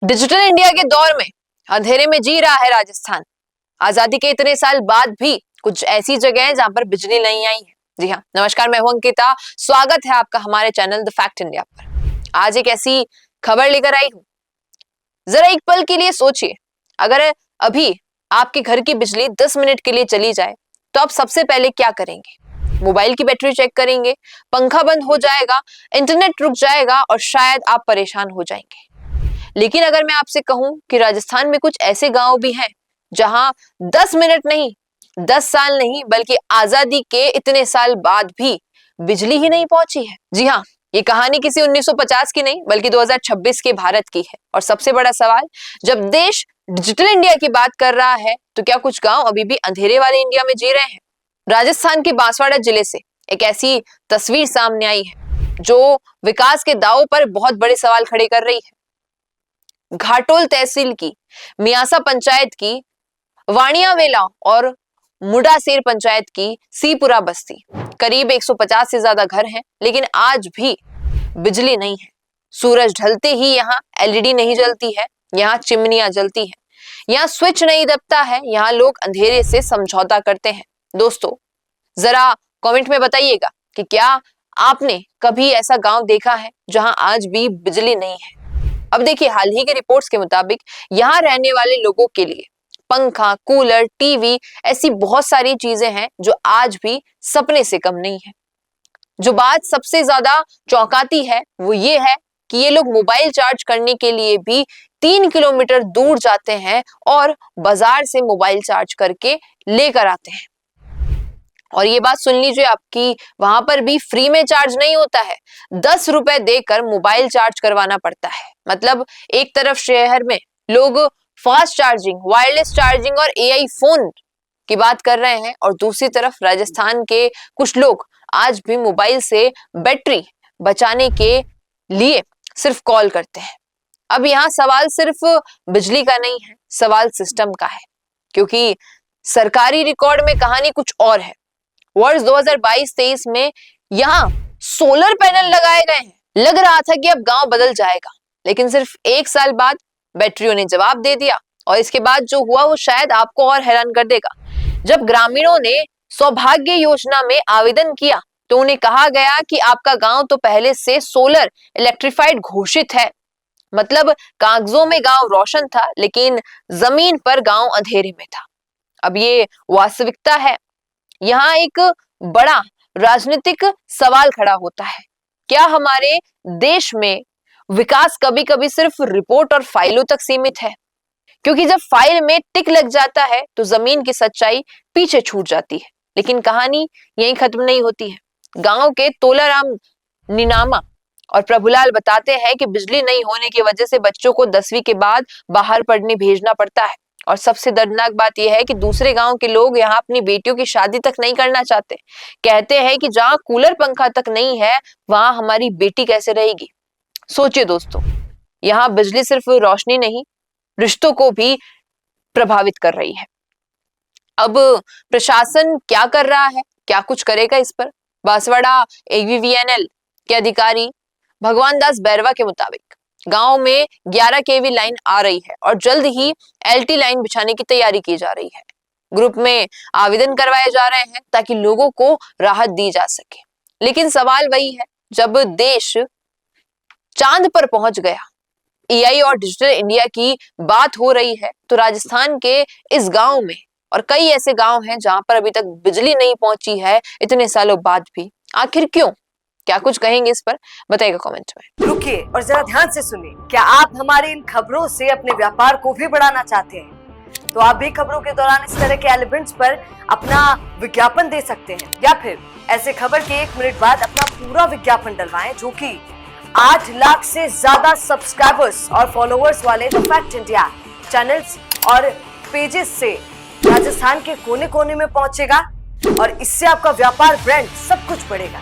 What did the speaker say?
Digital India के दौर में अंधेरे में जी रहा है राजस्थान। आजादी के इतने साल बाद भी कुछ ऐसी जगह है जहां पर बिजली नहीं आई है। जी हाँ, नमस्कार, मैं हूं अंकिता। स्वागत है आपका हमारे चैनल द फैक्ट इंडिया पर। आज एक ऐसी खबर लेकर आई हूं। जरा एक पल के लिए सोचिए, अगर अभी आपके घर की बिजली 10 मिनट के लिए चली जाए तो आप सबसे पहले क्या करेंगे? मोबाइल की बैटरी चेक करेंगे, पंखा बंद हो जाएगा, इंटरनेट रुक जाएगा और शायद आप परेशान हो जाएंगे। लेकिन अगर मैं आपसे कहूं कि राजस्थान में कुछ ऐसे गांव भी हैं जहां 10 मिनट नहीं, 10 साल नहीं, बल्कि आजादी के इतने साल बाद भी बिजली ही नहीं पहुंची है। जी हाँ, ये कहानी किसी 1950 की नहीं बल्कि 2026 के भारत की है। और सबसे बड़ा सवाल, जब देश डिजिटल इंडिया की बात कर रहा है तो क्या कुछ गांव अभी भी अंधेरे वाले इंडिया में जी रहे हैं? राजस्थान के बांसवाड़ा जिले से एक ऐसी तस्वीर सामने आई है जो विकास के दावों पर बहुत बड़े सवाल खड़े कर रही है। घाटोल तहसील की मियासा पंचायत की वाणियावेला और मुडासेर पंचायत की सीपुरा बस्ती, करीब 150 से ज्यादा घर हैं, लेकिन आज भी बिजली नहीं है। सूरज ढलते ही यहाँ एलईडी नहीं जलती है, यहाँ चिमनियां जलती हैं, यहाँ स्विच नहीं दबता है, यहाँ लोग अंधेरे से समझौता करते हैं। दोस्तों, जरा कमेंट में बताइएगा कि क्या आपने कभी ऐसा गांव देखा है जहां आज भी बिजली नहीं है? अब देखिए, हाल ही के रिपोर्ट्स के मुताबिक यहाँ रहने वाले लोगों के लिए पंखा, कूलर, टीवी, ऐसी बहुत सारी चीजें हैं जो आज भी सपने से कम नहीं है। जो बात सबसे ज्यादा चौंकाती है वो ये है कि ये लोग मोबाइल चार्ज करने के लिए भी 3 किलोमीटर दूर जाते हैं और बाजार से मोबाइल चार्ज करके लेकर आते हैं। और ये बात सुन लीजिए, आपकी वहां पर भी फ्री में चार्ज नहीं होता है, 10 रुपए देकर मोबाइल चार्ज करवाना पड़ता है। मतलब एक तरफ शहर में लोग फास्ट चार्जिंग, वायरलेस चार्जिंग और एआई फोन की बात कर रहे हैं, और दूसरी तरफ राजस्थान के कुछ लोग आज भी मोबाइल से बैटरी बचाने के लिए सिर्फ कॉल करते हैं। अब यहाँ सवाल सिर्फ बिजली का नहीं है, सवाल सिस्टम का है, क्योंकि सरकारी रिकॉर्ड में कहानी कुछ और है। वर्ष 2022-23 में यहाँ सोलर पैनल लगाए गए हैं। लग रहा था कि अब गांव बदल जाएगा, लेकिन सिर्फ 1 साल बाद बैटरियों ने जवाब दे दिया। और इसके बाद जो हुआ वो शायद आपको और हैरान कर देगा। जब ग्रामीणों ने सौभाग्य योजना में आवेदन किया तो उन्हें कहा गया कि आपका गांव तो पहले से सोलर इलेक्ट्रिफाइड घोषित है। मतलब कागजों में गांव रोशन था, लेकिन जमीन पर गांव अंधेरे में था। अब ये वास्तविकता है। यहाँ एक बड़ा राजनीतिक सवाल खड़ा होता है, क्या हमारे देश में विकास कभी कभी सिर्फ रिपोर्ट और फाइलों तक सीमित है? क्योंकि जब फाइल में टिक लग जाता है तो जमीन की सच्चाई पीछे छूट जाती है। लेकिन कहानी यहीं खत्म नहीं होती है। गांव के तोलाराम नीनामा और प्रभुलाल बताते हैं कि बिजली नहीं होने की वजह से बच्चों को 10वीं के बाद बाहर पढ़ने भेजना पड़ता है। और सबसे दर्दनाक बात यह है कि दूसरे गांव के लोग यहाँ अपनी बेटियों की शादी तक नहीं करना चाहते। कहते हैं कि जहां कूलर पंखा तक नहीं है वहां हमारी बेटी कैसे रहेगी? सोचिए दोस्तों, यहाँ बिजली सिर्फ रोशनी नहीं, रिश्तों को भी प्रभावित कर रही है। अब प्रशासन क्या कर रहा है, क्या कुछ करेगा इस पर? बांसवाड़ा एवीवीएनएल के अधिकारी भगवान दास बैरवा के मुताबिक गांव में 11 केवी लाइन आ रही है और जल्द ही एलटी लाइन बिछाने की तैयारी की जा रही है। ग्रुप में आवेदन करवाए जा रहे हैं ताकि लोगों को राहत दी जा सके। लेकिन सवाल वही है, जब देश चांद पर पहुंच गया, एआई और डिजिटल इंडिया की बात हो रही है, तो राजस्थान के इस गांव में और कई ऐसे गांव हैं जहां पर अभी तक बिजली नहीं पहुंची है इतने सालों बाद भी। आखिर क्यों? क्या कुछ कहेंगे इस पर? बताइएगा कमेंट में। रुकिए और जरा ध्यान से सुनिए। क्या आप हमारे इन खबरों से अपने व्यापार को भी बढ़ाना चाहते हैं? तो आप भी खबरों के दौरान इस तरह के एलिमेंट्स पर अपना विज्ञापन दे सकते हैं, या फिर ऐसे खबर के 1 मिनट बाद अपना पूरा विज्ञापन डलवाएं, जो कि 8 लाख से ज्यादा सब्सक्राइबर्स और फॉलोअर्स वाले द फैक्ट इंडिया चैनल्स और पेजेस से राजस्थान के कोने कोने में पहुंचेगा। और इससे आपका व्यापार, ब्रांड सब कुछ बढ़ेगा।